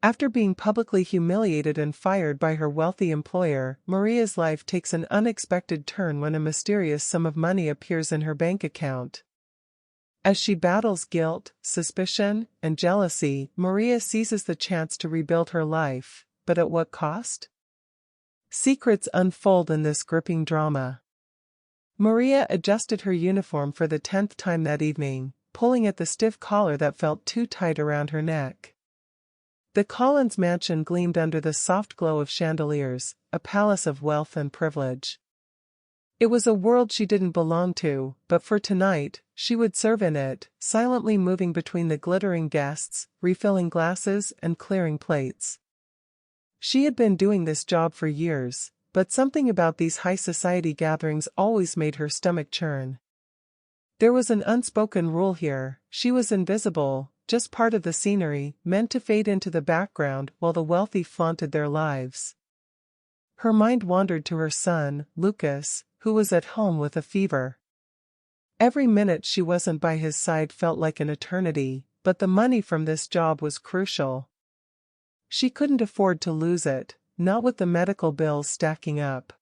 After being publicly humiliated and fired by her wealthy employer, Maria's life takes an unexpected turn when a mysterious sum of money appears in her bank account. As she battles guilt, suspicion, and jealousy, Maria seizes the chance to rebuild her life, but at what cost? Secrets unfold in this gripping drama. Maria adjusted her uniform for the 10th time that evening, pulling at the stiff collar that felt too tight around her neck. The Collins mansion gleamed under the soft glow of chandeliers, a palace of wealth and privilege. It was a world she didn't belong to, but for tonight, she would serve in it, silently moving between the glittering guests, refilling glasses and clearing plates. She had been doing this job for years, but something about these high society gatherings always made her stomach churn. There was an unspoken rule here: she was invisible, just part of the scenery, meant to fade into the background while the wealthy flaunted their lives. Her mind wandered to her son, Lucas, who was at home with a fever. Every minute she wasn't by his side felt like an eternity, but the money from this job was crucial. She couldn't afford to lose it, not with the medical bills stacking up.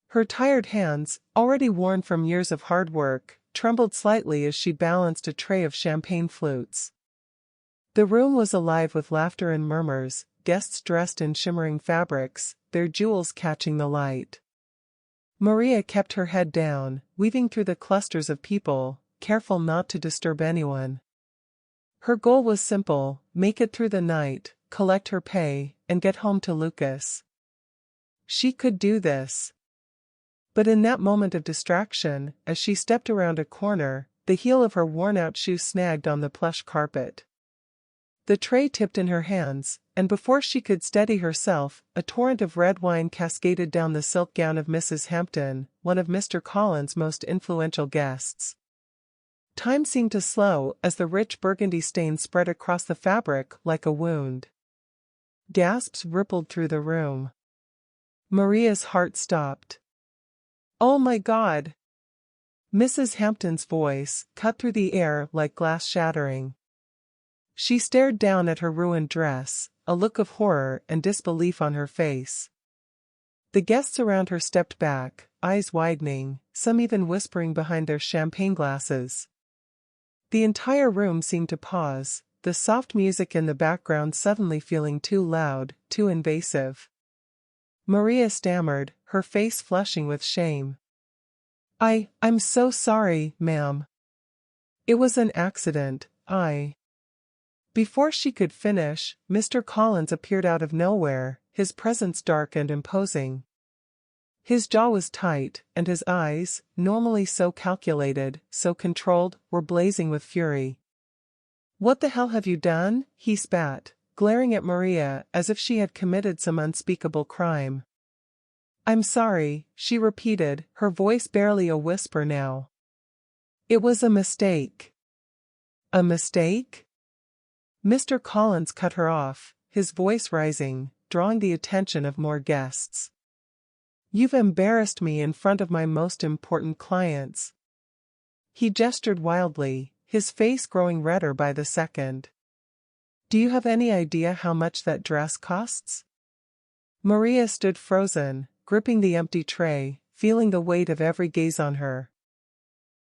Her tired hands, already worn from years of hard work, trembled slightly as she balanced a tray of champagne flutes. The room was alive with laughter and murmurs, guests dressed in shimmering fabrics, their jewels catching the light. Maria kept her head down, weaving through the clusters of people, careful not to disturb anyone. Her goal was simple: make it through the night, collect her pay, and get home to Lucas. She could do this. But in that moment of distraction, as she stepped around a corner, the heel of her worn-out shoe snagged on the plush carpet. The tray tipped in her hands, and before she could steady herself, a torrent of red wine cascaded down the silk gown of Mrs. Hampton, one of Mr. Collins' most influential guests. Time seemed to slow as the rich burgundy stain spread across the fabric like a wound. Gasps rippled through the room. Maria's heart stopped. "Oh my God!" Mrs. Hampton's voice cut through the air like glass shattering. She stared down at her ruined dress, a look of horror and disbelief on her face. The guests around her stepped back, eyes widening, some even whispering behind their champagne glasses. The entire room seemed to pause, the soft music in the background suddenly feeling too loud, too invasive. Maria stammered, her face flushing with shame. I'm so sorry, ma'am. It was an accident, Before she could finish, Mr. Collins appeared out of nowhere, his presence dark and imposing. His jaw was tight, and his eyes, normally so calculated, so controlled, were blazing with fury. "What the hell have you done?" he spat, glaring at Maria as if she had committed some unspeakable crime. "I'm sorry," she repeated, her voice barely a whisper now. "It was a mistake." "A mistake?" Mr. Collins cut her off, his voice rising, drawing the attention of more guests. "You've embarrassed me in front of my most important clients." He gestured wildly, his face growing redder by the second. "Do you have any idea how much that dress costs?" Maria stood frozen, gripping the empty tray, feeling the weight of every gaze on her.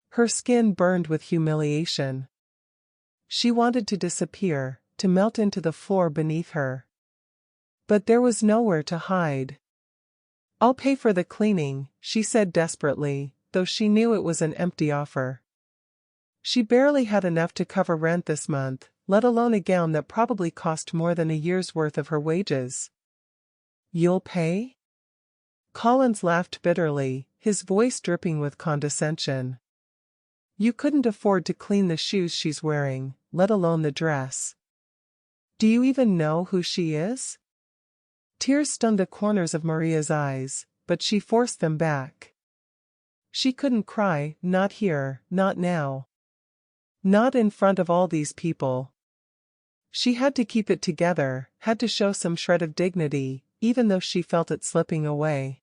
Her skin burned with humiliation. She wanted to disappear, to melt into the floor beneath her. But there was nowhere to hide. "I'll pay for the cleaning," she said desperately, though she knew it was an empty offer. She barely had enough to cover rent this month, let alone a gown that probably cost more than a year's worth of her wages. "You'll pay?" Collins laughed bitterly, his voice dripping with condescension. "You couldn't afford to clean the shoes she's wearing, let alone the dress. Do you even know who she is?" Tears stung the corners of Maria's eyes, but she forced them back. She couldn't cry, not here, not now. Not in front of all these people. She had to keep it together, had to show some shred of dignity, even though she felt it slipping away.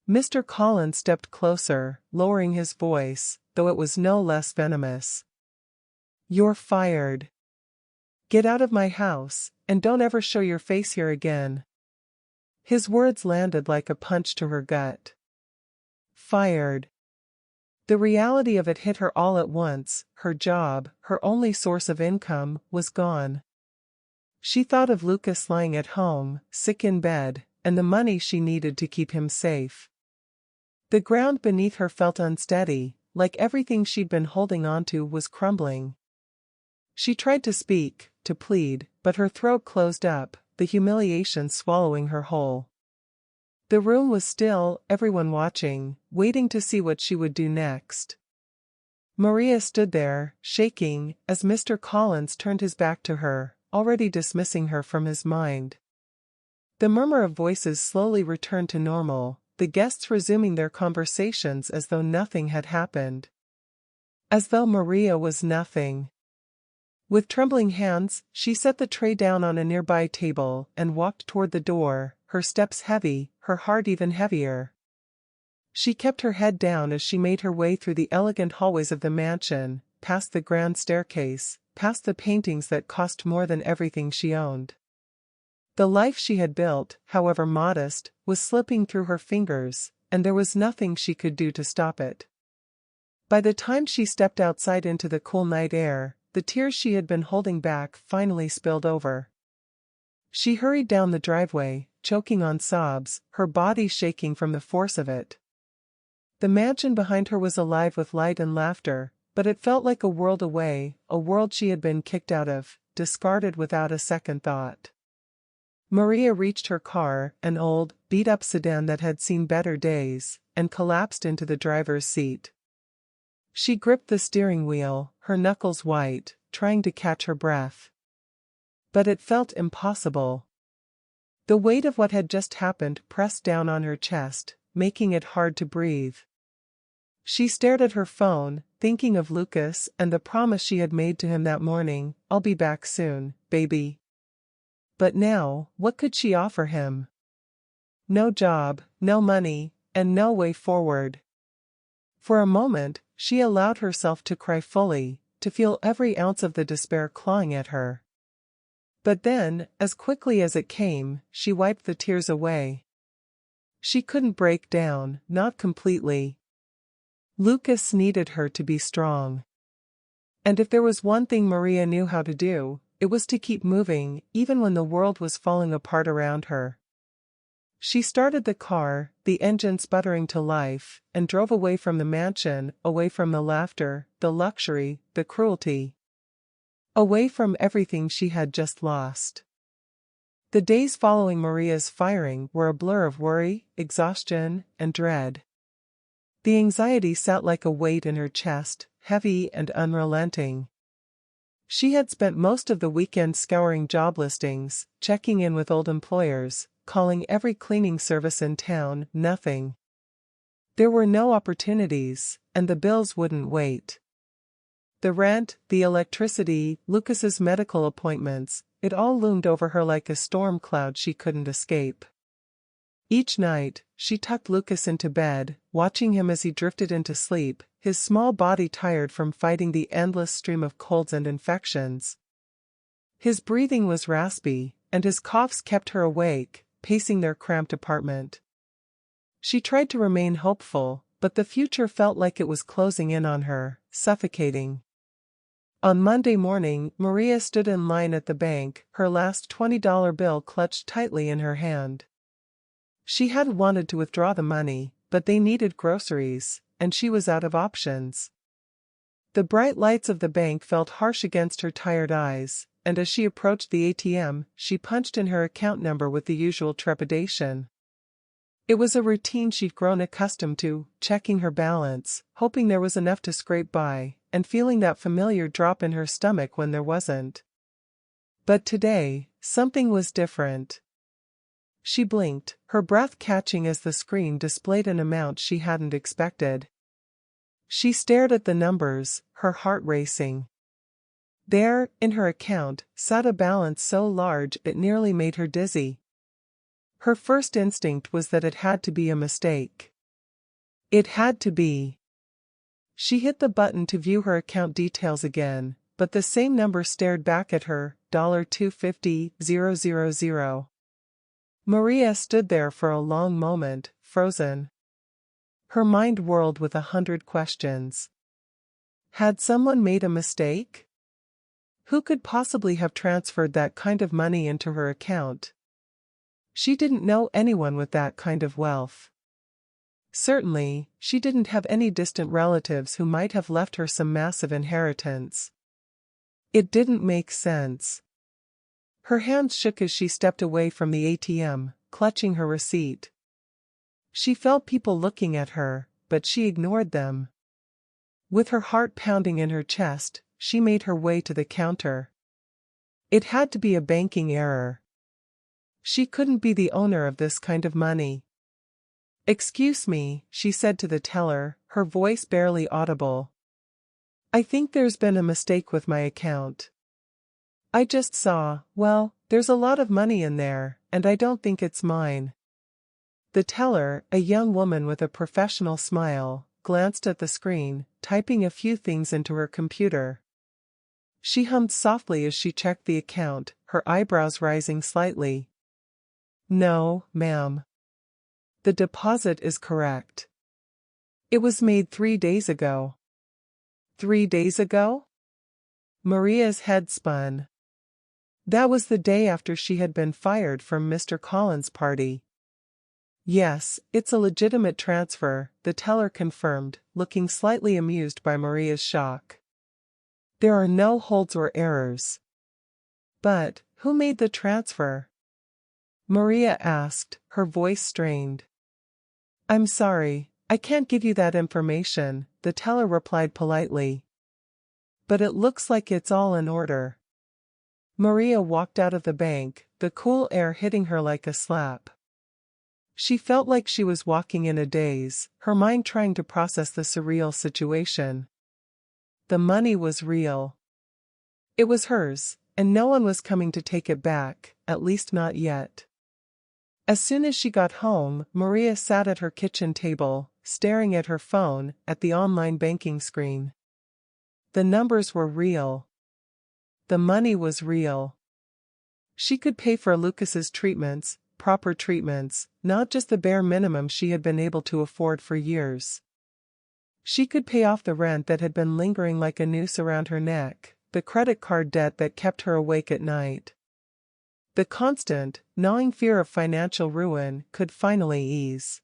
Mr. Collins stepped closer, lowering his voice, though it was no less venomous. "You're fired. Get out of my house, and don't ever show your face here again." His words landed like a punch to her gut. Fired. The reality of it hit her all at once. Her job, her only source of income, was gone. She thought of Lucas lying at home, sick in bed, and the money she needed to keep him safe. The ground beneath her felt unsteady, like everything she'd been holding onto was crumbling. She tried to speak, to plead, but her throat closed up, the humiliation swallowing her whole. The room was still, everyone watching, waiting to see what she would do next. Maria stood there, shaking, as Mr. Collins turned his back to her, already dismissing her from his mind. The murmur of voices slowly returned to normal, the guests resuming their conversations as though nothing had happened. As though Maria was nothing. With trembling hands, she set the tray down on a nearby table and walked toward the door, her steps heavy, her heart even heavier. She kept her head down as she made her way through the elegant hallways of the mansion, past the grand staircase, past the paintings that cost more than everything she owned. The life she had built, however modest, was slipping through her fingers, and there was nothing she could do to stop it. By the time she stepped outside into the cool night air, the tears she had been holding back finally spilled over. She hurried down the driveway, choking on sobs, her body shaking from the force of it. The mansion behind her was alive with light and laughter, but it felt like a world away, a world she had been kicked out of, discarded without a second thought. Maria reached her car, an old, beat-up sedan that had seen better days, and collapsed into the driver's seat. She gripped the steering wheel, her knuckles white, trying to catch her breath. But it felt impossible. The weight of what had just happened pressed down on her chest, making it hard to breathe. She stared at her phone, thinking of Lucas and the promise she had made to him that morning, "I'll be back soon, baby." But now, what could she offer him? No job, no money, and no way forward. For a moment, she allowed herself to cry fully, to feel every ounce of the despair clawing at her. But then, as quickly as it came, she wiped the tears away. She couldn't break down, not completely. Lucas needed her to be strong. And if there was one thing Maria knew how to do, it was to keep moving, even when the world was falling apart around her. She started the car, the engine sputtering to life, and drove away from the mansion, away from the laughter, the luxury, the cruelty. Away from everything she had just lost. The days following Maria's firing were a blur of worry, exhaustion, and dread. The anxiety sat like a weight in her chest, heavy and unrelenting. She had spent most of the weekend scouring job listings, checking in with old employers, calling every cleaning service in town, nothing. There were no opportunities, and the bills wouldn't wait. The rent, the electricity, Lucas's medical appointments, it all loomed over her like a storm cloud she couldn't escape. Each night, she tucked Lucas into bed, watching him as he drifted into sleep, his small body tired from fighting the endless stream of colds and infections. His breathing was raspy, and his coughs kept her awake, pacing their cramped apartment. She tried to remain hopeful, but the future felt like it was closing in on her, suffocating. On Monday morning, Maria stood in line at the bank, her last $20 bill clutched tightly in her hand. She had wanted to withdraw the money, but they needed groceries, and she was out of options. The bright lights of the bank felt harsh against her tired eyes, and as she approached the ATM, she punched in her account number with the usual trepidation. It was a routine she'd grown accustomed to, checking her balance, hoping there was enough to scrape by, and feeling that familiar drop in her stomach when there wasn't. But today, something was different. She blinked, her breath catching as the screen displayed an amount she hadn't expected. She stared at the numbers, her heart racing. There, in her account, sat a balance so large it nearly made her dizzy. Her first instinct was that it had to be a mistake. It had to be. She hit the button to view her account details again, but the same number stared back at her, $250,000. Maria stood there for a long moment, frozen. Her mind whirled with 100 questions. Had someone made a mistake? Who could possibly have transferred that kind of money into her account? She didn't know anyone with that kind of wealth. Certainly, she didn't have any distant relatives who might have left her some massive inheritance. It didn't make sense. Her hands shook as she stepped away from the ATM, clutching her receipt. She felt people looking at her, but she ignored them. With her heart pounding in her chest, she made her way to the counter. It had to be a banking error. She couldn't be the owner of this kind of money. "Excuse me," she said to the teller, her voice barely audible. "I think there's been a mistake with my account. I just saw, well, there's a lot of money in there, and I don't think it's mine." The teller, a young woman with a professional smile, glanced at the screen, typing a few things into her computer. She hummed softly as she checked the account, her eyebrows rising slightly. "No, ma'am. The deposit is correct. It was made 3 days ago." 3 days ago? Maria's head spun. That was the day after she had been fired from Mr. Collins' party. "Yes, it's a legitimate transfer," the teller confirmed, looking slightly amused by Maria's shock. "There are no holds or errors." "But, who made the transfer?" Maria asked, her voice strained. "I'm sorry, I can't give you that information," the teller replied politely. "But it looks like it's all in order." Maria walked out of the bank, the cool air hitting her like a slap. She felt like she was walking in a daze, her mind trying to process the surreal situation. The money was real. It was hers, and no one was coming to take it back, at least not yet. As soon as she got home, Maria sat at her kitchen table, staring at her phone, at the online banking screen. The numbers were real. The money was real. She could pay for Lucas's treatments, proper treatments, not just the bare minimum she had been able to afford for years. She could pay off the rent that had been lingering like a noose around her neck, the credit card debt that kept her awake at night. The constant, gnawing fear of financial ruin could finally ease.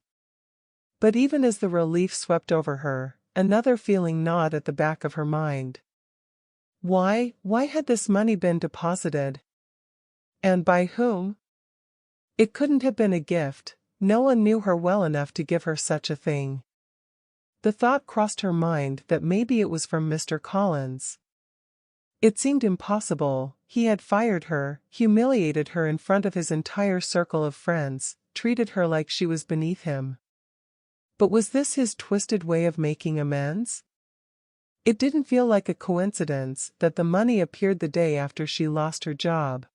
But even as the relief swept over her, another feeling gnawed at the back of her mind. Why had this money been deposited? And by whom? It couldn't have been a gift, no one knew her well enough to give her such a thing. The thought crossed her mind that maybe it was from Mr. Collins. It seemed impossible. He had fired her, humiliated her in front of his entire circle of friends, treated her like she was beneath him. But was this his twisted way of making amends? It didn't feel like a coincidence that the money appeared the day after she lost her job.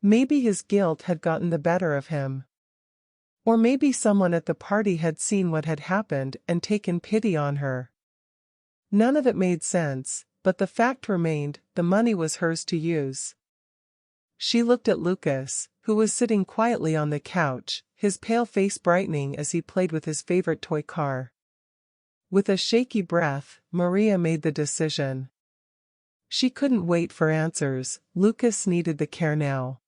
Maybe his guilt had gotten the better of him. Or maybe someone at the party had seen what had happened and taken pity on her. None of it made sense, but the fact remained, the money was hers to use. She looked at Lucas, who was sitting quietly on the couch, his pale face brightening as he played with his favorite toy car. With a shaky breath, Maria made the decision. She couldn't wait for answers, Lucas needed the care now.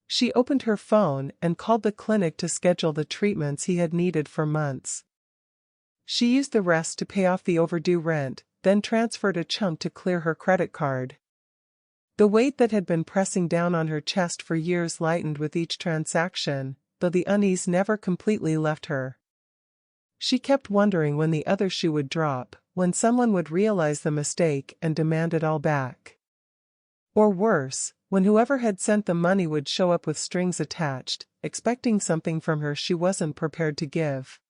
She opened her phone and called the clinic to schedule the treatments he had needed for months. She used the rest to pay off the overdue rent, then transferred a chunk to clear her credit card. The weight that had been pressing down on her chest for years lightened with each transaction, though the unease never completely left her. She kept wondering when the other shoe would drop, when someone would realize the mistake and demand it all back. Or worse, when whoever had sent the money would show up with strings attached, expecting something from her she wasn't prepared to give.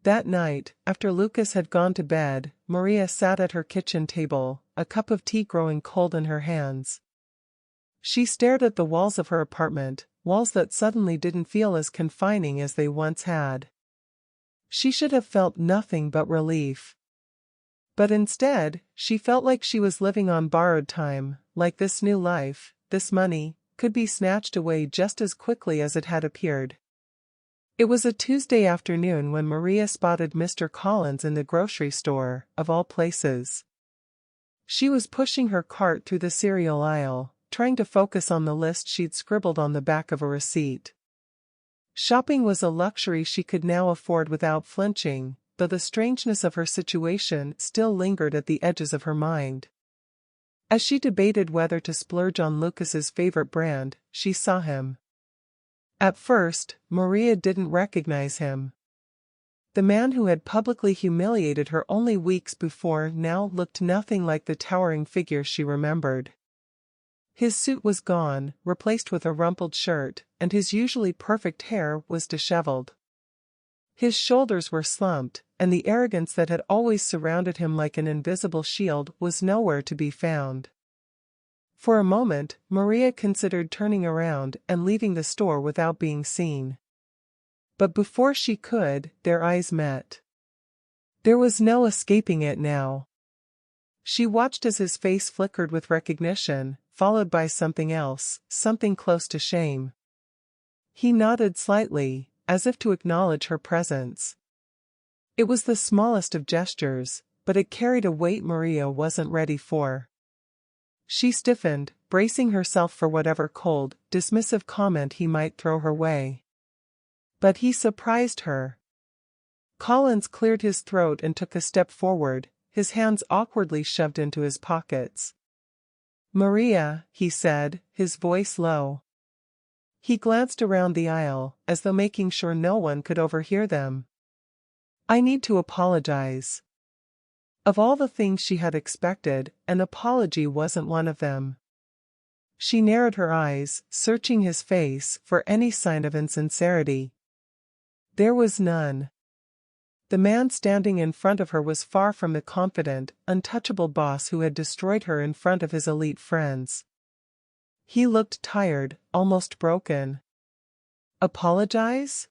That night, after Lucas had gone to bed, Maria sat at her kitchen table, a cup of tea growing cold in her hands. She stared at the walls of her apartment, walls that suddenly didn't feel as confining as they once had. She should have felt nothing but relief. But instead, she felt like she was living on borrowed time, like this new life, this money, could be snatched away just as quickly as it had appeared. It was a Tuesday afternoon when Maria spotted Mr. Collins in the grocery store, of all places. She was pushing her cart through the cereal aisle, trying to focus on the list she'd scribbled on the back of a receipt. Shopping was a luxury she could now afford without flinching, though the strangeness of her situation still lingered at the edges of her mind. As she debated whether to splurge on Lucas's favorite brand, she saw him. At first, Maria didn't recognize him. The man who had publicly humiliated her only weeks before now looked nothing like the towering figure she remembered. His suit was gone, replaced with a rumpled shirt, and his usually perfect hair was disheveled. His shoulders were slumped, and the arrogance that had always surrounded him like an invisible shield was nowhere to be found. For a moment, Maria considered turning around and leaving the store without being seen. But before she could, their eyes met. There was no escaping it now. She watched as his face flickered with recognition, followed by something else, something close to shame. He nodded slightly, as if to acknowledge her presence. It was the smallest of gestures, but it carried a weight Maria wasn't ready for. She stiffened, bracing herself for whatever cold, dismissive comment he might throw her way. But he surprised her. Collins cleared his throat and took a step forward, his hands awkwardly shoved into his pockets. "Maria," he said, his voice low. He glanced around the aisle, as though making sure no one could overhear them. "I need to apologize." Of all the things she had expected, an apology wasn't one of them. She narrowed her eyes, searching his face for any sign of insincerity. There was none. The man standing in front of her was far from the confident, untouchable boss who had destroyed her in front of his elite friends. He looked tired, almost broken. "Apologize?"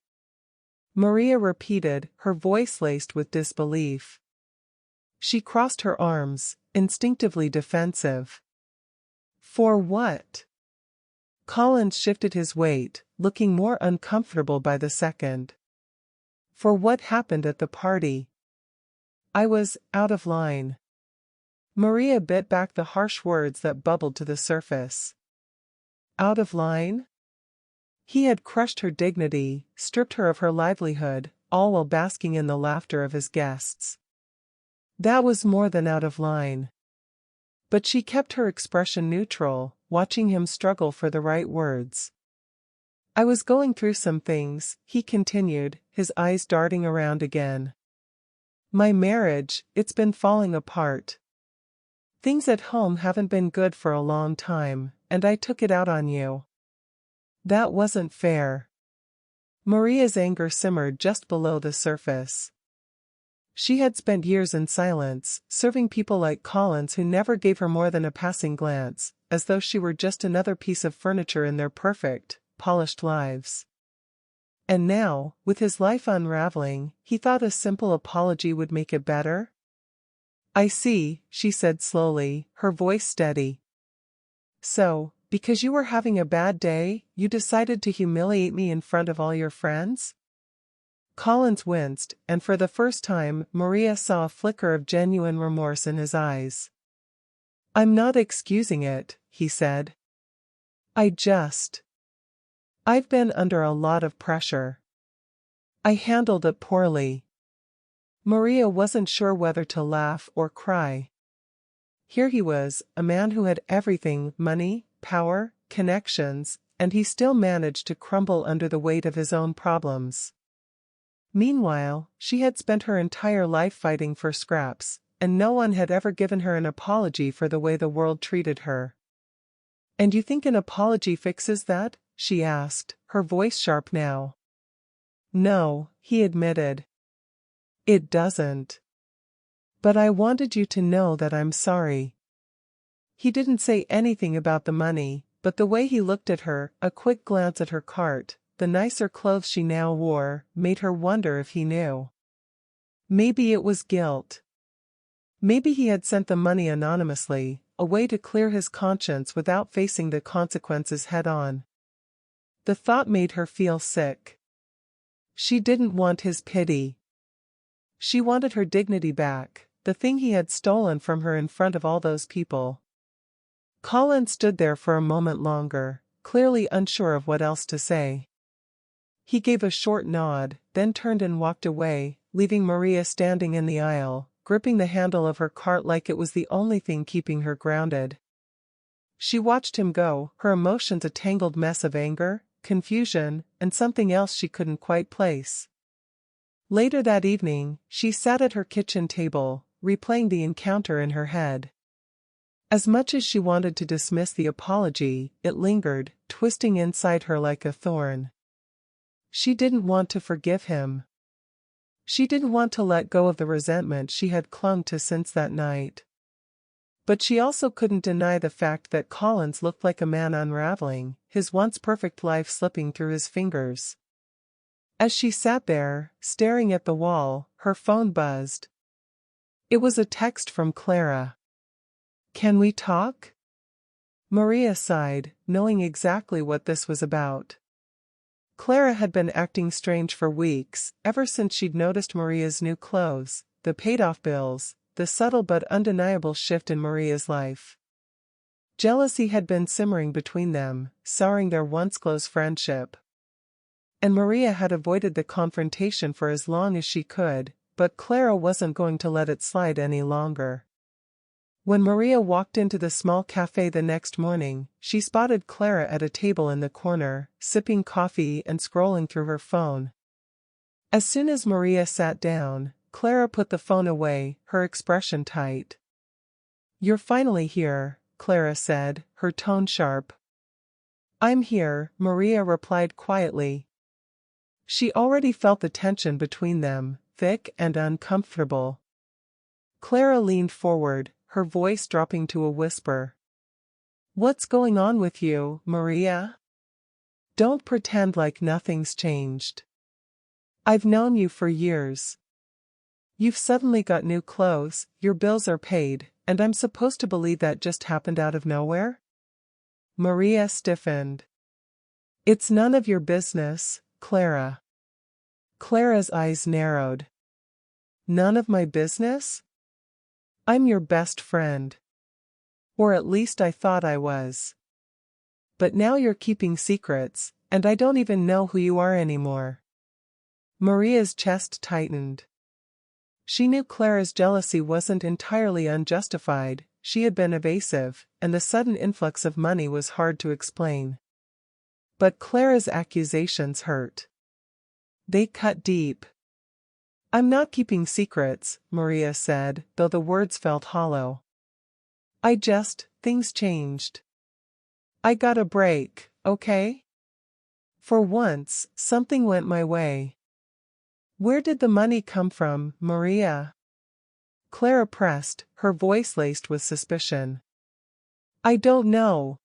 Maria repeated, her voice laced with disbelief. She crossed her arms, instinctively defensive. "For what?" Collins shifted his weight, looking more uncomfortable by the second. "For what happened at the party. I was out of line." Maria bit back the harsh words that bubbled to the surface. Out of line? He had crushed her dignity, stripped her of her livelihood, all while basking in the laughter of his guests. That was more than out of line. But she kept her expression neutral, watching him struggle for the right words. "I was going through some things," he continued, his eyes darting around again. "My marriage, it's been falling apart. Things at home haven't been good for a long time, and I took it out on you. That wasn't fair." Maria's anger simmered just below the surface. She had spent years in silence, serving people like Collins who never gave her more than a passing glance, as though she were just another piece of furniture in their perfect, polished lives. And now, with his life unraveling, he thought a simple apology would make it better? "I see," she said slowly, her voice steady. "So, because you were having a bad day, you decided to humiliate me in front of all your friends?" Collins winced, and for the first time Maria saw a flicker of genuine remorse in his eyes. "I'm not excusing it," he said. I've been under a lot of pressure. I handled it poorly." Maria wasn't sure whether to laugh or cry. Here he was, a man who had everything, money, power, connections, and he still managed to crumble under the weight of his own problems. Meanwhile, she had spent her entire life fighting for scraps, and no one had ever given her an apology for the way the world treated her. "And you think an apology fixes that?" she asked, her voice sharp now. "No," he admitted. "It doesn't. But I wanted you to know that I'm sorry." He didn't say anything about the money, but the way he looked at her, a quick glance at her cart, the nicer clothes she now wore, made her wonder if he knew. Maybe it was guilt. Maybe he had sent the money anonymously, a way to clear his conscience without facing the consequences head-on. The thought made her feel sick. She didn't want his pity. She wanted her dignity back, the thing he had stolen from her in front of all those people. Colin stood there for a moment longer, clearly unsure of what else to say. He gave a short nod, then turned and walked away, leaving Maria standing in the aisle, gripping the handle of her cart like it was the only thing keeping her grounded. She watched him go, her emotions a tangled mess of anger, confusion, and something else she couldn't quite place. Later that evening, she sat at her kitchen table, replaying the encounter in her head. As much as she wanted to dismiss the apology, it lingered, twisting inside her like a thorn. She didn't want to forgive him. She didn't want to let go of the resentment she had clung to since that night. But she also couldn't deny the fact that Collins looked like a man unraveling, his once perfect life slipping through his fingers. As she sat there, staring at the wall, her phone buzzed. It was a text from Clara. "Can we talk?" Maria sighed, knowing exactly what this was about. Clara had been acting strange for weeks, ever since she'd noticed Maria's new clothes, the paid-off bills, the subtle but undeniable shift in Maria's life. Jealousy had been simmering between them, souring their once close friendship. And Maria had avoided the confrontation for as long as she could, but Clara wasn't going to let it slide any longer. When Maria walked into the small cafe the next morning, she spotted Clara at a table in the corner, sipping coffee and scrolling through her phone. As soon as Maria sat down, Clara put the phone away, her expression tight. "You're finally here," Clara said, her tone sharp. "I'm here," Maria replied quietly. She already felt the tension between them, thick and uncomfortable. Clara leaned forward, her voice dropping to a whisper. "What's going on with you, Maria? Don't pretend like nothing's changed. I've known you for years. You've suddenly got new clothes, your bills are paid, and I'm supposed to believe that just happened out of nowhere?" Maria stiffened. "It's none of your business, Clara." Clara's eyes narrowed. "None of my business? I'm your best friend. Or at least I thought I was. But now you're keeping secrets, and I don't even know who you are anymore." Maria's chest tightened. She knew Clara's jealousy wasn't entirely unjustified, she had been evasive, and the sudden influx of money was hard to explain. But Clara's accusations hurt. They cut deep. "I'm not keeping secrets," Maria said, though the words felt hollow. Things changed. I got a break, okay? For once, something went my way." "Where did the money come from, Maria?" Clara pressed, her voice laced with suspicion. "I don't know."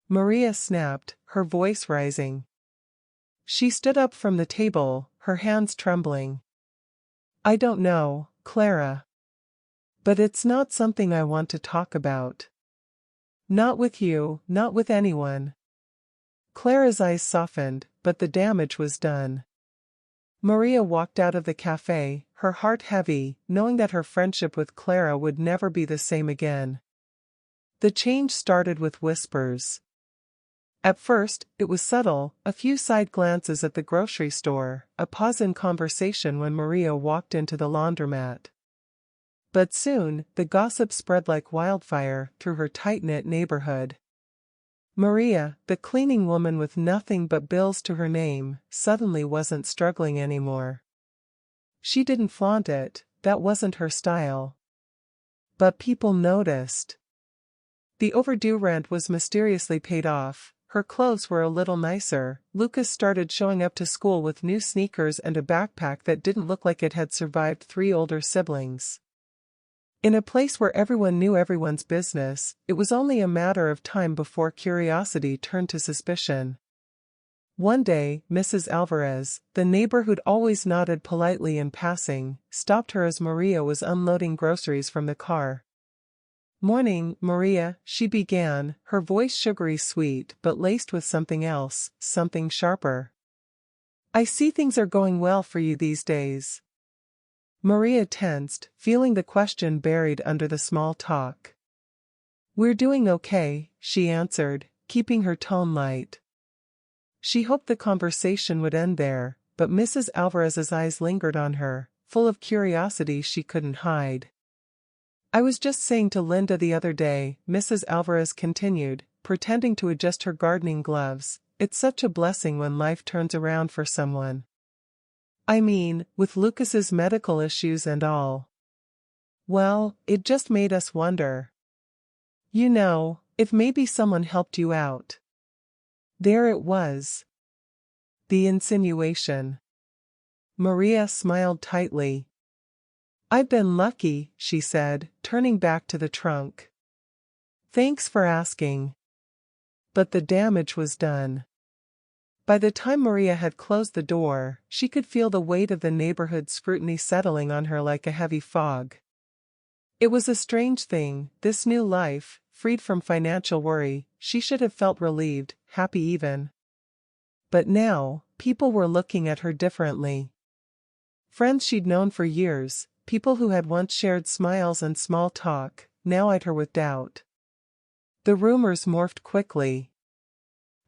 Maria snapped, her voice rising. She stood up from the table, her hands trembling. "I don't know, Clara. But it's not something I want to talk about. Not with you, not with anyone." Clara's eyes softened, but the damage was done. Maria walked out of the cafe, her heart heavy, knowing that her friendship with Clara would never be the same again. The change started with whispers. At first, it was subtle, a few side glances at the grocery store, a pause in conversation when Maria walked into the laundromat. But soon, the gossip spread like wildfire through her tight-knit neighborhood. Maria, the cleaning woman with nothing but bills to her name, suddenly wasn't struggling anymore. She didn't flaunt it, that wasn't her style. But people noticed. The overdue rent was mysteriously paid off, her clothes were a little nicer, Lucas started showing up to school with new sneakers and a backpack that didn't look like it had survived 3 older siblings. In a place where everyone knew everyone's business, it was only a matter of time before curiosity turned to suspicion. One day, Mrs. Alvarez, the neighbor who'd always nodded politely in passing, stopped her as Maria was unloading groceries from the car. Morning, Maria, she began, her voice sugary sweet but laced with something else, something sharper. I see things are going well for you these days. Maria tensed, feeling the question buried under the small talk. We're doing okay, she answered, keeping her tone light. She hoped the conversation would end there, but Mrs. Alvarez's eyes lingered on her, full of curiosity she couldn't hide. I was just saying to Linda the other day, Mrs. Alvarez continued, pretending to adjust her gardening gloves, it's such a blessing when life turns around for someone. I mean, with Lucas's medical issues and all. Well, it just made us wonder. You know, if maybe someone helped you out. There it was. The insinuation. Maria smiled tightly. I've been lucky, she said, turning back to the trunk. Thanks for asking. But the damage was done. By the time Maria had closed the door, she could feel the weight of the neighborhood's scrutiny settling on her like a heavy fog. It was a strange thing, this new life, freed from financial worry. She should have felt relieved, happy even. But now, people were looking at her differently. Friends she'd known for years, people who had once shared smiles and small talk, now eyed her with doubt. The rumors morphed quickly.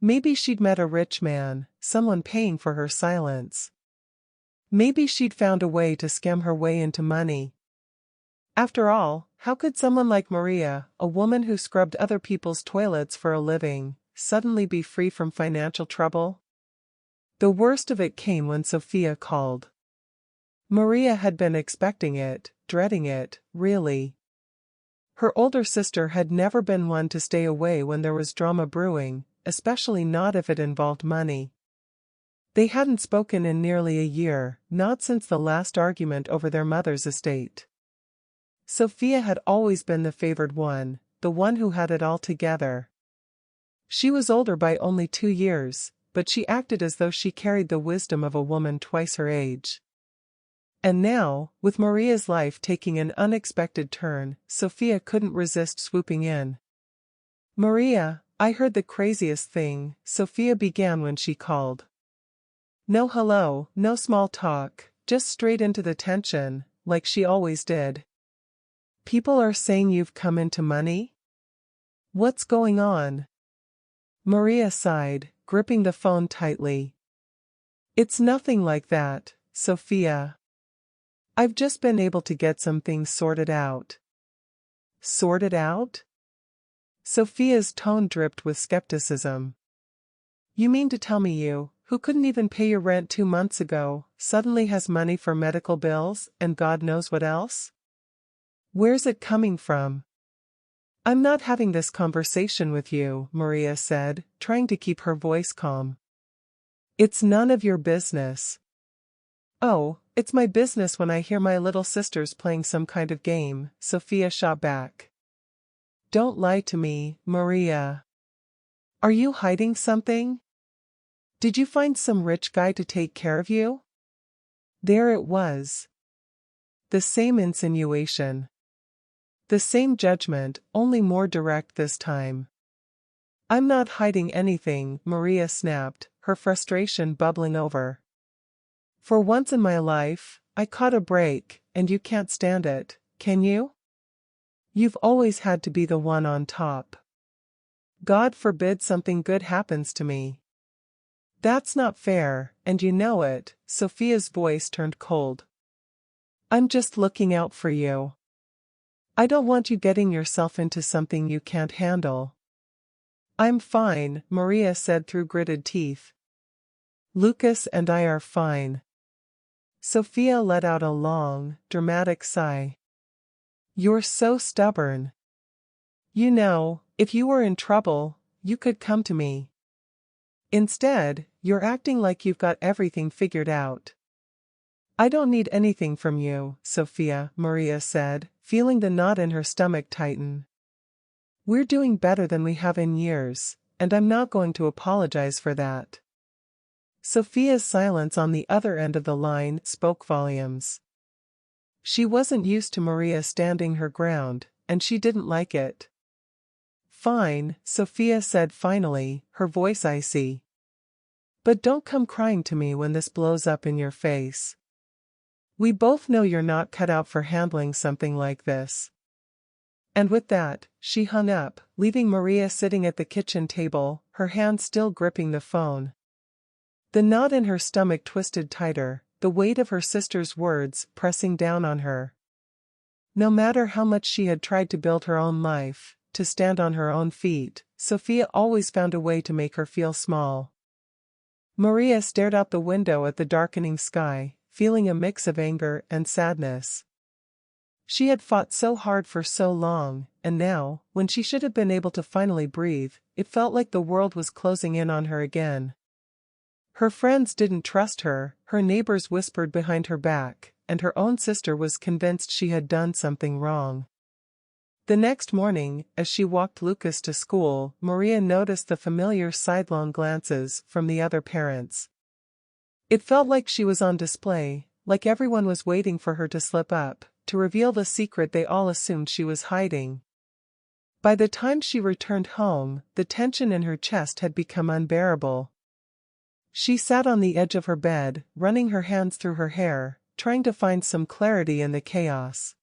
Maybe she'd met a rich man, someone paying for her silence. Maybe she'd found a way to scam her way into money. After all, how could someone like Maria, a woman who scrubbed other people's toilets for a living, suddenly be free from financial trouble? The worst of it came when Sophia called. Maria had been expecting it, dreading it, really. Her older sister had never been one to stay away when there was drama brewing, especially not if it involved money. They hadn't spoken in nearly a year, not since the last argument over their mother's estate. Sophia had always been the favored one, the one who had it all together. She was older by only 2 years, but she acted as though she carried the wisdom of a woman twice her age. And now, with Maria's life taking an unexpected turn, Sophia couldn't resist swooping in. Maria, I heard the craziest thing, Sophia began when she called. No hello, no small talk, just straight into the tension, like she always did. People are saying you've come into money? What's going on? Maria sighed, gripping the phone tightly. It's nothing like that, Sophia. I've just been able to get some things sorted out. Sorted out? Sophia's tone dripped with skepticism. You mean to tell me you, who couldn't even pay your rent 2 months ago, suddenly has money for medical bills and God knows what else? Where's it coming from? I'm not having this conversation with you, Maria said, trying to keep her voice calm. It's none of your business. Oh, it's my business when I hear my little sisters playing some kind of game, Sophia shot back. Don't lie to me, Maria. Are you hiding something? Did you find some rich guy to take care of you? There it was. The same insinuation. The same judgment, only more direct this time. I'm not hiding anything, Maria snapped, her frustration bubbling over. For once in my life, I caught a break, and you can't stand it, can you? You've always had to be the one on top. God forbid something good happens to me. That's not fair, and you know it, Sophia's voice turned cold. I'm just looking out for you. I don't want you getting yourself into something you can't handle. I'm fine, Maria said through gritted teeth. Lucas and I are fine. Sophia let out a long, dramatic sigh. You're so stubborn. You know, if you were in trouble, you could come to me. Instead, you're acting like you've got everything figured out. I don't need anything from you, Sophia, Maria said, feeling the knot in her stomach tighten. We're doing better than we have in years, and I'm not going to apologize for that. Sophia's silence on the other end of the line spoke volumes. She wasn't used to Maria standing her ground, and she didn't like it. "Fine," Sophia said finally, her voice icy. "But don't come crying to me when this blows up in your face. We both know you're not cut out for handling something like this." And with that, she hung up, leaving Maria sitting at the kitchen table, her hand still gripping the phone. The knot in her stomach twisted tighter, the weight of her sister's words pressing down on her. No matter how much she had tried to build her own life, to stand on her own feet, Sophia always found a way to make her feel small. Maria stared out the window at the darkening sky, feeling a mix of anger and sadness. She had fought so hard for so long, and now, when she should have been able to finally breathe, it felt like the world was closing in on her again. Her friends didn't trust her, her neighbors whispered behind her back, and her own sister was convinced she had done something wrong. The next morning, as she walked Lucas to school, Maria noticed the familiar sidelong glances from the other parents. It felt like she was on display, like everyone was waiting for her to slip up, to reveal the secret they all assumed she was hiding. By the time she returned home, the tension in her chest had become unbearable. She sat on the edge of her bed, running her hands through her hair, trying to find some clarity in the chaos.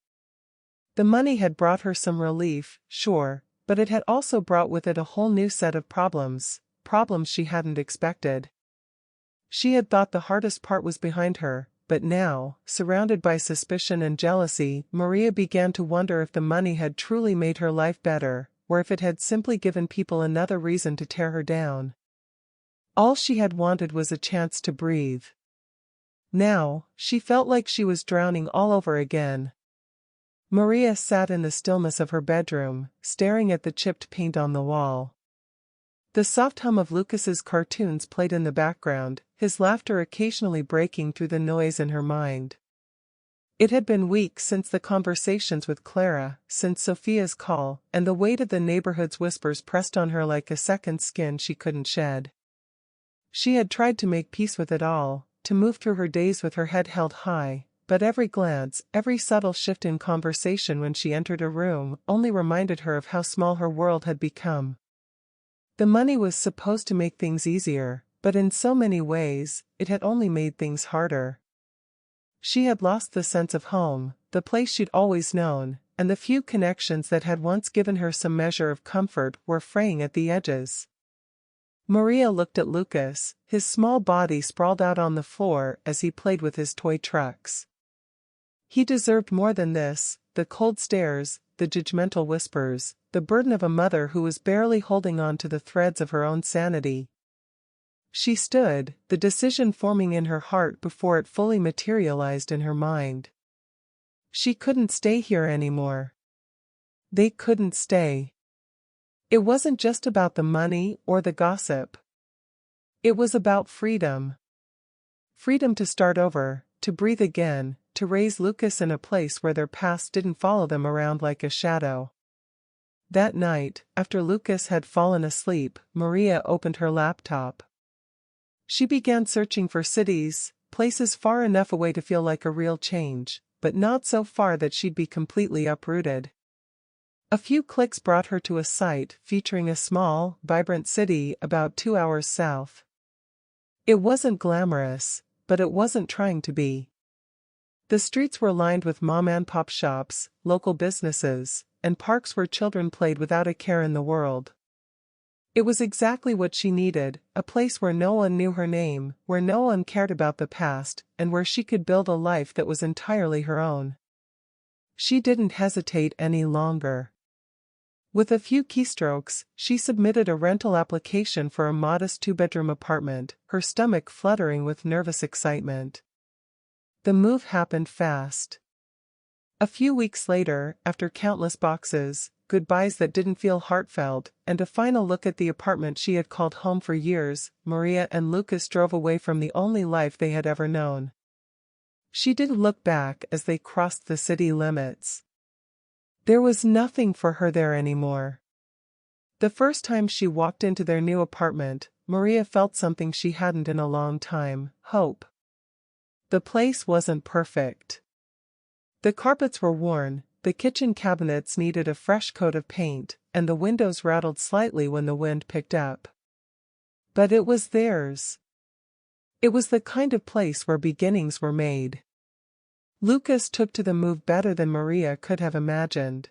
The money had brought her some relief, sure, but it had also brought with it a whole new set of problems she hadn't expected. She had thought the hardest part was behind her, but now, surrounded by suspicion and jealousy, Maria began to wonder if the money had truly made her life better, or if it had simply given people another reason to tear her down. All she had wanted was a chance to breathe. Now, she felt like she was drowning all over again. Maria sat in the stillness of her bedroom, staring at the chipped paint on the wall. The soft hum of Lucas's cartoons played in the background, his laughter occasionally breaking through the noise in her mind. It had been weeks since the conversations with Clara, since Sophia's call, and the weight of the neighborhood's whispers pressed on her like a second skin she couldn't shed. She had tried to make peace with it all, to move through her days with her head held high, but every glance, every subtle shift in conversation when she entered a room, only reminded her of how small her world had become. The money was supposed to make things easier, but in so many ways, it had only made things harder. She had lost the sense of home, the place she'd always known, and the few connections that had once given her some measure of comfort were fraying at the edges. Maria looked at Lucas, his small body sprawled out on the floor as he played with his toy trucks. He deserved more than this, the cold stares, the judgmental whispers, the burden of a mother who was barely holding on to the threads of her own sanity. She stood, the decision forming in her heart before it fully materialized in her mind. She couldn't stay here anymore. They couldn't stay. It wasn't just about the money or the gossip. It was about freedom. Freedom to start over, to breathe again, to raise Lucas in a place where their past didn't follow them around like a shadow. That night, after Lucas had fallen asleep, Maria opened her laptop. She began searching for cities, places far enough away to feel like a real change, but not so far that she'd be completely uprooted. A few clicks brought her to a site featuring a small, vibrant city about 2 hours south. It wasn't glamorous, but it wasn't trying to be. The streets were lined with mom-and-pop shops, local businesses, and parks where children played without a care in the world. It was exactly what she needed, a place where no one knew her name, where no one cared about the past, and where she could build a life that was entirely her own. She didn't hesitate any longer. With a few keystrokes, she submitted a rental application for a modest 2-bedroom apartment, her stomach fluttering with nervous excitement. The move happened fast. A few weeks later, after countless boxes, goodbyes that didn't feel heartfelt, and a final look at the apartment she had called home for years, Maria and Lucas drove away from the only life they had ever known. She didn't look back as they crossed the city limits. There was nothing for her there anymore. The first time she walked into their new apartment, Maria felt something she hadn't in a long time: hope. The place wasn't perfect. The carpets were worn, the kitchen cabinets needed a fresh coat of paint, and the windows rattled slightly when the wind picked up. But it was theirs. It was the kind of place where beginnings were made. Lucas took to the move better than Maria could have imagined.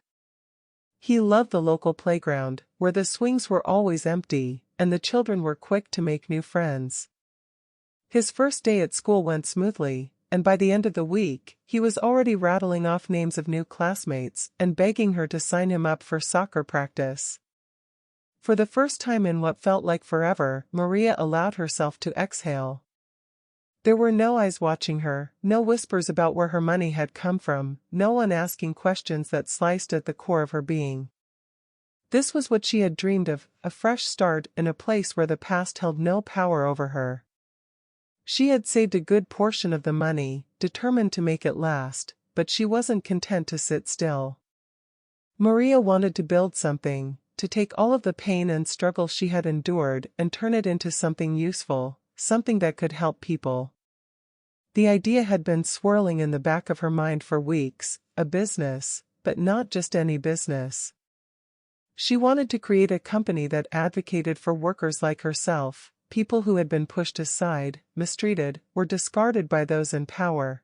He loved the local playground, where the swings were always empty, and the children were quick to make new friends. His first day at school went smoothly, and by the end of the week, he was already rattling off names of new classmates and begging her to sign him up for soccer practice. For the first time in what felt like forever, Maria allowed herself to exhale. There were no eyes watching her, no whispers about where her money had come from, no one asking questions that sliced at the core of her being. This was what she had dreamed of, a fresh start in a place where the past held no power over her. She had saved a good portion of the money, determined to make it last, but she wasn't content to sit still. Maria wanted to build something, to take all of the pain and struggle she had endured and turn it into something useful, something that could help people. The idea had been swirling in the back of her mind for weeks, a business, but not just any business. She wanted to create a company that advocated for workers like herself, people who had been pushed aside, mistreated, or discarded by those in power.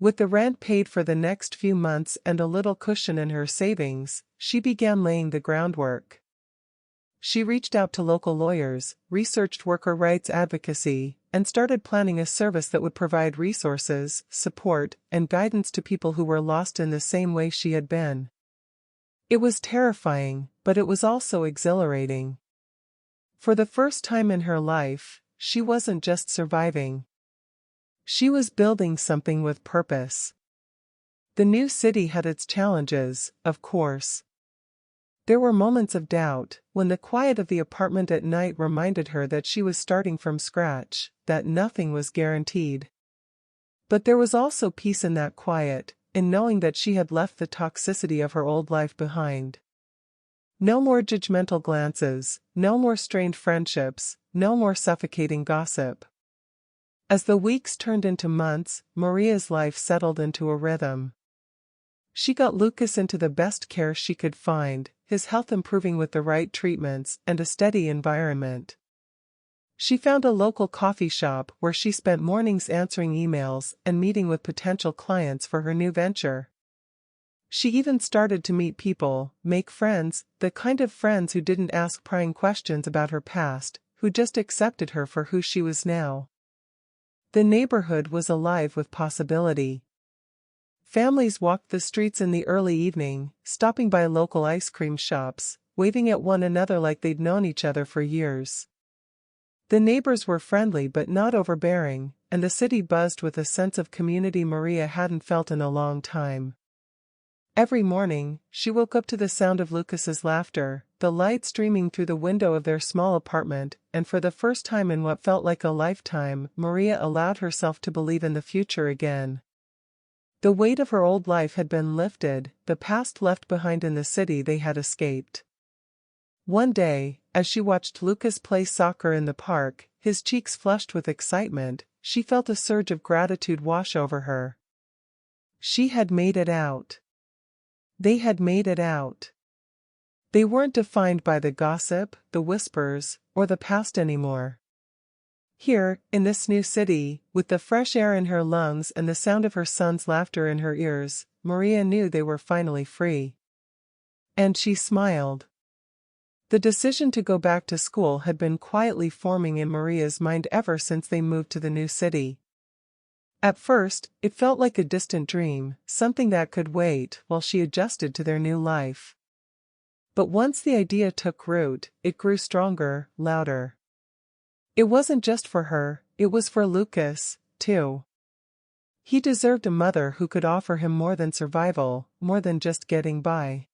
With the rent paid for the next few months and a little cushion in her savings, she began laying the groundwork. She reached out to local lawyers, researched worker rights advocacy, and started planning a service that would provide resources, support, and guidance to people who were lost in the same way she had been. It was terrifying, but it was also exhilarating. For the first time in her life, she wasn't just surviving. She was building something with purpose. The new city had its challenges, of course. There were moments of doubt, when the quiet of the apartment at night reminded her that she was starting from scratch, that nothing was guaranteed. But there was also peace in that quiet, in knowing that she had left the toxicity of her old life behind. No more judgmental glances, no more strained friendships, no more suffocating gossip. As the weeks turned into months, Maria's life settled into a rhythm. She got Lucas into the best care she could find, his health improving with the right treatments and a steady environment. She found a local coffee shop where she spent mornings answering emails and meeting with potential clients for her new venture. She even started to meet people, make friends, the kind of friends who didn't ask prying questions about her past, who just accepted her for who she was now. The neighborhood was alive with possibility. Families walked the streets in the early evening, stopping by local ice cream shops, waving at one another like they'd known each other for years. The neighbors were friendly but not overbearing, and the city buzzed with a sense of community Maria hadn't felt in a long time. Every morning, she woke up to the sound of Lucas's laughter, the light streaming through the window of their small apartment, and for the first time in what felt like a lifetime, Maria allowed herself to believe in the future again. The weight of her old life had been lifted, the past left behind in the city they had escaped. One day, as she watched Lucas play soccer in the park, his cheeks flushed with excitement, she felt a surge of gratitude wash over her. She had made it out. They had made it out. They weren't defined by the gossip, the whispers, or the past anymore. Here, in this new city, with the fresh air in her lungs and the sound of her son's laughter in her ears, Maria knew they were finally free. And she smiled. The decision to go back to school had been quietly forming in Maria's mind ever since they moved to the new city. At first, it felt like a distant dream, something that could wait while she adjusted to their new life. But once the idea took root, it grew stronger, louder. It wasn't just for her, it was for Lucas, too. He deserved a mother who could offer him more than survival, more than just getting by.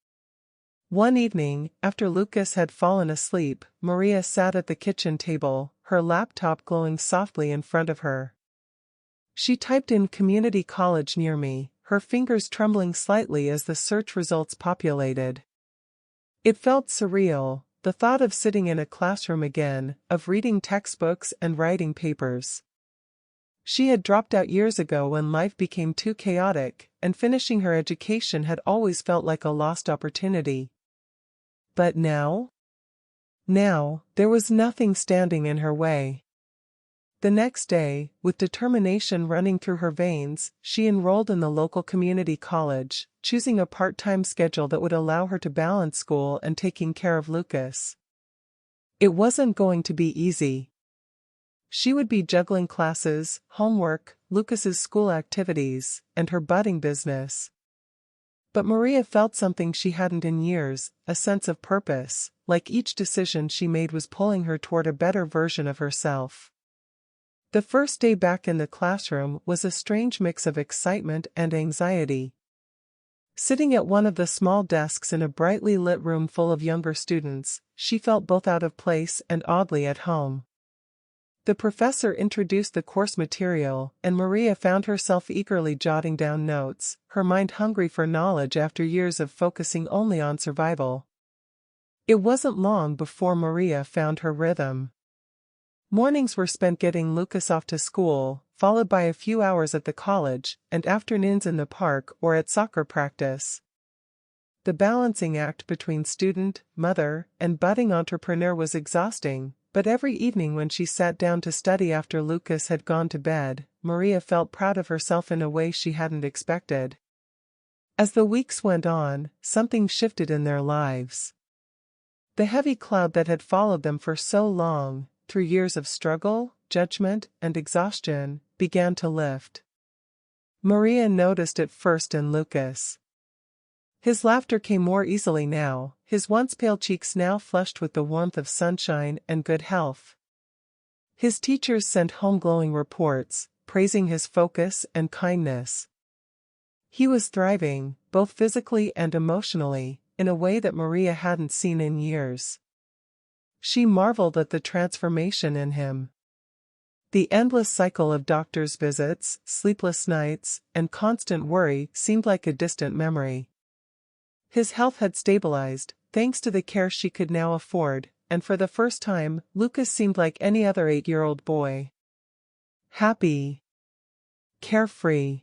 One evening, after Lucas had fallen asleep, Maria sat at the kitchen table, her laptop glowing softly in front of her. She typed in "community college near me," her fingers trembling slightly as the search results populated. It felt surreal, the thought of sitting in a classroom again, of reading textbooks and writing papers. She had dropped out years ago when life became too chaotic, and finishing her education had always felt like a lost opportunity. But now? Now, there was nothing standing in her way. The next day, with determination running through her veins, she enrolled in the local community college, choosing a part-time schedule that would allow her to balance school and taking care of Lucas. It wasn't going to be easy. She would be juggling classes, homework, Lucas's school activities, and her budding business. But Maria felt something she hadn't in years, a sense of purpose, like each decision she made was pulling her toward a better version of herself. The first day back in the classroom was a strange mix of excitement and anxiety. Sitting at one of the small desks in a brightly lit room full of younger students, she felt both out of place and oddly at home. The professor introduced the course material, and Maria found herself eagerly jotting down notes, her mind hungry for knowledge after years of focusing only on survival. It wasn't long before Maria found her rhythm. Mornings were spent getting Lucas off to school, followed by a few hours at the college, and afternoons in the park or at soccer practice. The balancing act between student, mother, and budding entrepreneur was exhausting, but every evening when she sat down to study after Lucas had gone to bed, Maria felt proud of herself in a way she hadn't expected. As the weeks went on, something shifted in their lives. The heavy cloud that had followed them for so long, through years of struggle, judgment, and exhaustion, began to lift. Maria noticed it first in Lucas. His laughter came more easily now, his once pale cheeks now flushed with the warmth of sunshine and good health. His teachers sent home glowing reports, praising his focus and kindness. He was thriving, both physically and emotionally, in a way that Maria hadn't seen in years. She marveled at the transformation in him. The endless cycle of doctor's visits, sleepless nights, and constant worry seemed like a distant memory. His health had stabilized, thanks to the care she could now afford, and for the first time, Lucas seemed like any other 8-year-old boy. Happy. Carefree.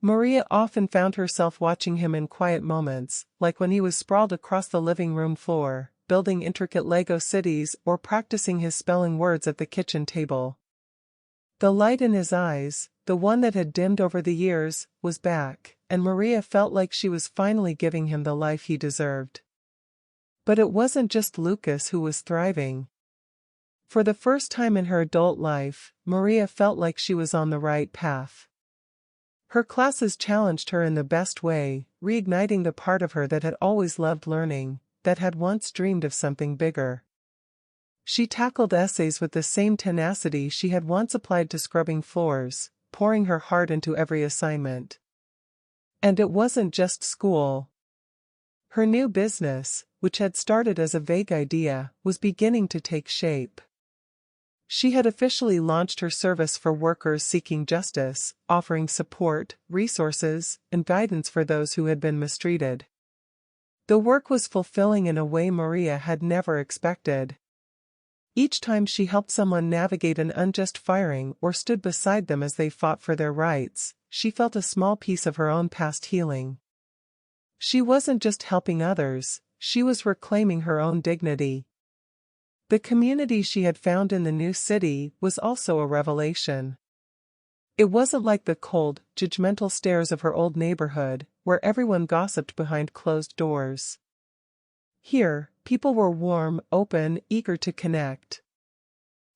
Maria often found herself watching him in quiet moments, like when he was sprawled across the living room floor, building intricate Lego cities or practicing his spelling words at the kitchen table. The light in his eyes, the one that had dimmed over the years, was back, and Maria felt like she was finally giving him the life he deserved. But it wasn't just Lucas who was thriving. For the first time in her adult life, Maria felt like she was on the right path. Her classes challenged her in the best way, reigniting the part of her that had always loved learning, that had once dreamed of something bigger. She tackled essays with the same tenacity she had once applied to scrubbing floors, pouring her heart into every assignment. And it wasn't just school. Her new business, which had started as a vague idea, was beginning to take shape. She had officially launched her service for workers seeking justice, offering support, resources, and guidance for those who had been mistreated. The work was fulfilling in a way Maria had never expected. Each time she helped someone navigate an unjust firing or stood beside them as they fought for their rights, she felt a small piece of her own past healing. She wasn't just helping others, she was reclaiming her own dignity. The community she had found in the new city was also a revelation. It wasn't like the cold, judgmental stares of her old neighborhood, where everyone gossiped behind closed doors. Here, people were warm, open, eager to connect.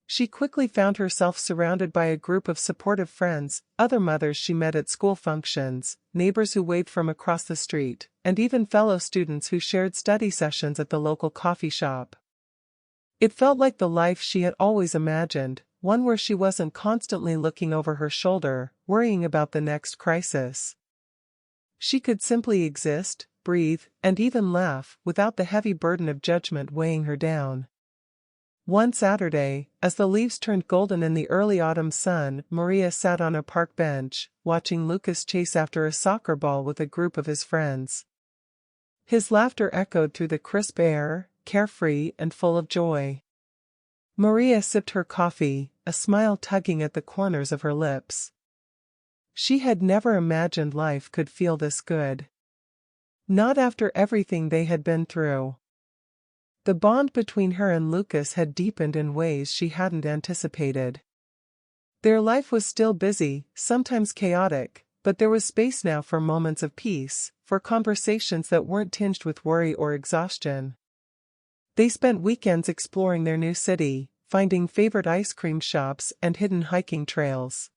She quickly found herself surrounded by a group of supportive friends, other mothers she met at school functions, neighbors who waved from across the street, and even fellow students who shared study sessions at the local coffee shop. It felt like the life she had always imagined, one where she wasn't constantly looking over her shoulder, worrying about the next crisis. She could simply exist, breathe, and even laugh, without the heavy burden of judgment weighing her down. One Saturday, as the leaves turned golden in the early autumn sun, Maria sat on a park bench, watching Lucas chase after a soccer ball with a group of his friends. His laughter echoed through the crisp air, carefree and full of joy. Maria sipped her coffee, a smile tugging at the corners of her lips. She had never imagined life could feel this good. Not after everything they had been through. The bond between her and Lucas had deepened in ways she hadn't anticipated. Their life was still busy, sometimes chaotic, but there was space now for moments of peace, for conversations that weren't tinged with worry or exhaustion. They spent weekends exploring their new city, finding favorite ice cream shops and hidden hiking trails.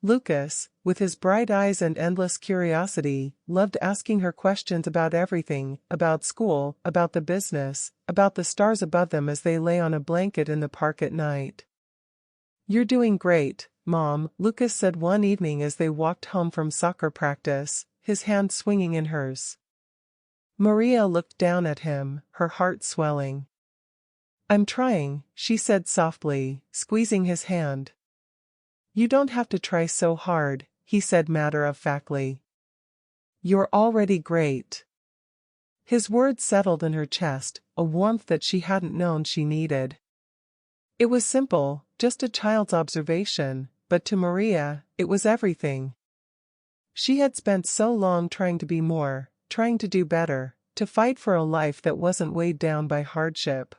Lucas, with his bright eyes and endless curiosity, loved asking her questions about everything, about school, about the business, about the stars above them as they lay on a blanket in the park at night. "You're doing great, Mom," Lucas said one evening as they walked home from soccer practice, his hand swinging in hers. Maria looked down at him, her heart swelling. "I'm trying," she said softly, squeezing his hand. "You don't have to try so hard," he said matter-of-factly. "You're already great." His words settled in her chest, a warmth that she hadn't known she needed. It was simple, just a child's observation, but to Maria, it was everything. She had spent so long trying to be more, trying to do better, to fight for a life that wasn't weighed down by hardship.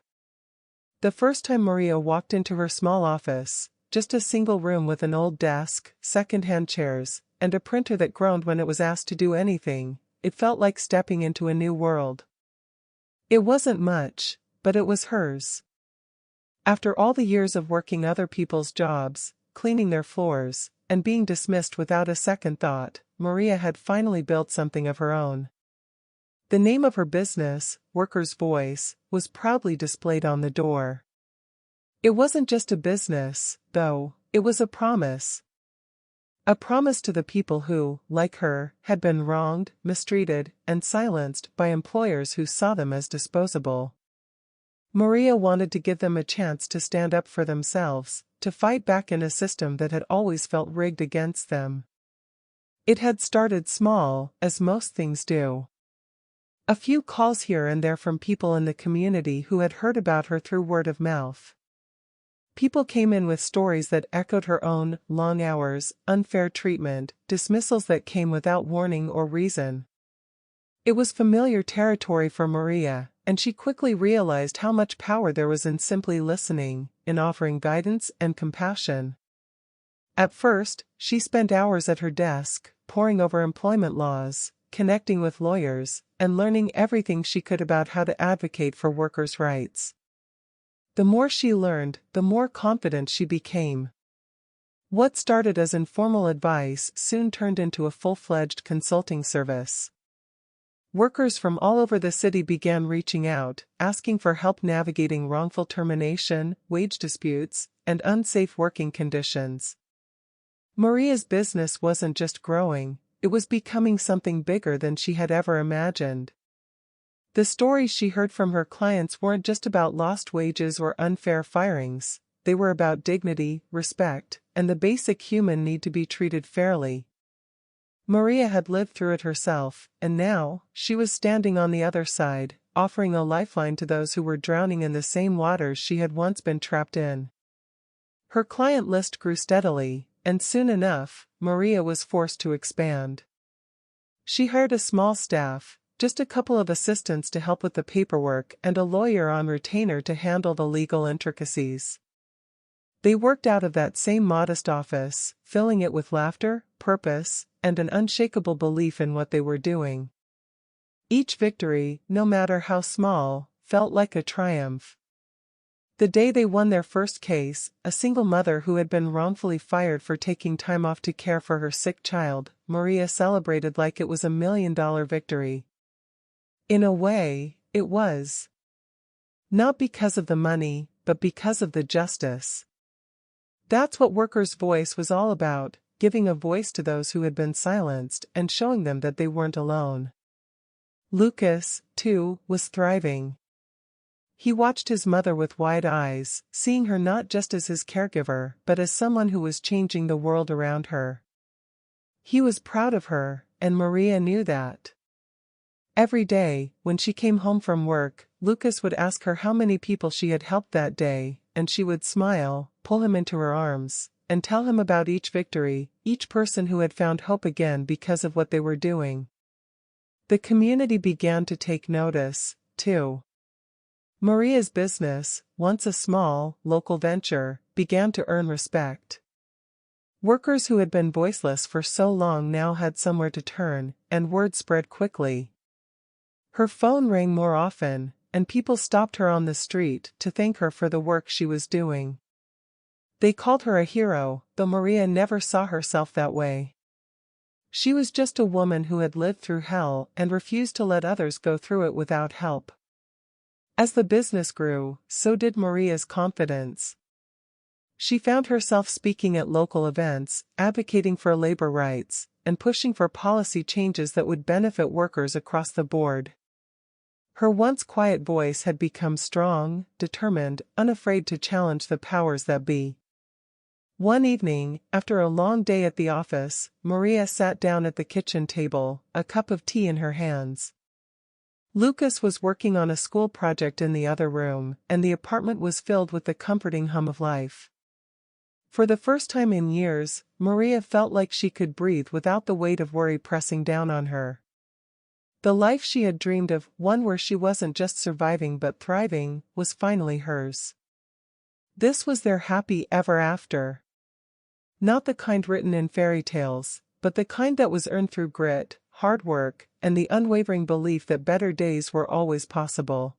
The first time Maria walked into her small office, just a single room with an old desk, second-hand chairs, and a printer that groaned when it was asked to do anything, it felt like stepping into a new world. It wasn't much, but it was hers. After all the years of working other people's jobs, cleaning their floors, and being dismissed without a second thought, Maria had finally built something of her own. The name of her business, Worker's Voice, was proudly displayed on the door. It wasn't just a business, though, it was a promise. A promise to the people who, like her, had been wronged, mistreated, and silenced by employers who saw them as disposable. Maria wanted to give them a chance to stand up for themselves, to fight back in a system that had always felt rigged against them. It had started small, as most things do. A few calls here and there from people in the community who had heard about her through word of mouth. People came in with stories that echoed her own: long hours, unfair treatment, dismissals that came without warning or reason. It was familiar territory for Maria, and she quickly realized how much power there was in simply listening, in offering guidance and compassion. At first, she spent hours at her desk, poring over employment laws, connecting with lawyers, and learning everything she could about how to advocate for workers' rights. The more she learned, the more confident she became. What started as informal advice soon turned into a full-fledged consulting service. Workers from all over the city began reaching out, asking for help navigating wrongful termination, wage disputes, and unsafe working conditions. Maria's business wasn't just growing, it was becoming something bigger than she had ever imagined. The stories she heard from her clients weren't just about lost wages or unfair firings, they were about dignity, respect, and the basic human need to be treated fairly. Maria had lived through it herself, and now, she was standing on the other side, offering a lifeline to those who were drowning in the same waters she had once been trapped in. Her client list grew steadily, and soon enough, Maria was forced to expand. She hired a small staff, just a couple of assistants to help with the paperwork and a lawyer on retainer to handle the legal intricacies. They worked out of that same modest office, filling it with laughter, purpose, and an unshakable belief in what they were doing. Each victory, no matter how small, felt like a triumph. The day they won their first case, a single mother who had been wrongfully fired for taking time off to care for her sick child, Maria celebrated like it was a $1 million victory. In a way, it was. Not because of the money, but because of the justice. That's what Workers' Voice was all about, giving a voice to those who had been silenced and showing them that they weren't alone. Lucas, too, was thriving. He watched his mother with wide eyes, seeing her not just as his caregiver, but as someone who was changing the world around her. He was proud of her, and Maria knew that. Every day, when she came home from work, Lucas would ask her how many people she had helped that day, and she would smile, pull him into her arms, and tell him about each victory, each person who had found hope again because of what they were doing. The community began to take notice, too. Maria's business, once a small, local venture, began to earn respect. Workers who had been voiceless for so long now had somewhere to turn, and word spread quickly. Her phone rang more often, and people stopped her on the street to thank her for the work she was doing. They called her a hero, though Maria never saw herself that way. She was just a woman who had lived through hell and refused to let others go through it without help. As the business grew, so did Maria's confidence. She found herself speaking at local events, advocating for labor rights, and pushing for policy changes that would benefit workers across the board. Her once quiet voice had become strong, determined, unafraid to challenge the powers that be. One evening, after a long day at the office, Maria sat down at the kitchen table, a cup of tea in her hands. Lucas was working on a school project in the other room, and the apartment was filled with the comforting hum of life. For the first time in years, Maria felt like she could breathe without the weight of worry pressing down on her. The life she had dreamed of, one where she wasn't just surviving but thriving, was finally hers. This was their happy ever after. Not the kind written in fairy tales, but the kind that was earned through grit, hard work, and the unwavering belief that better days were always possible.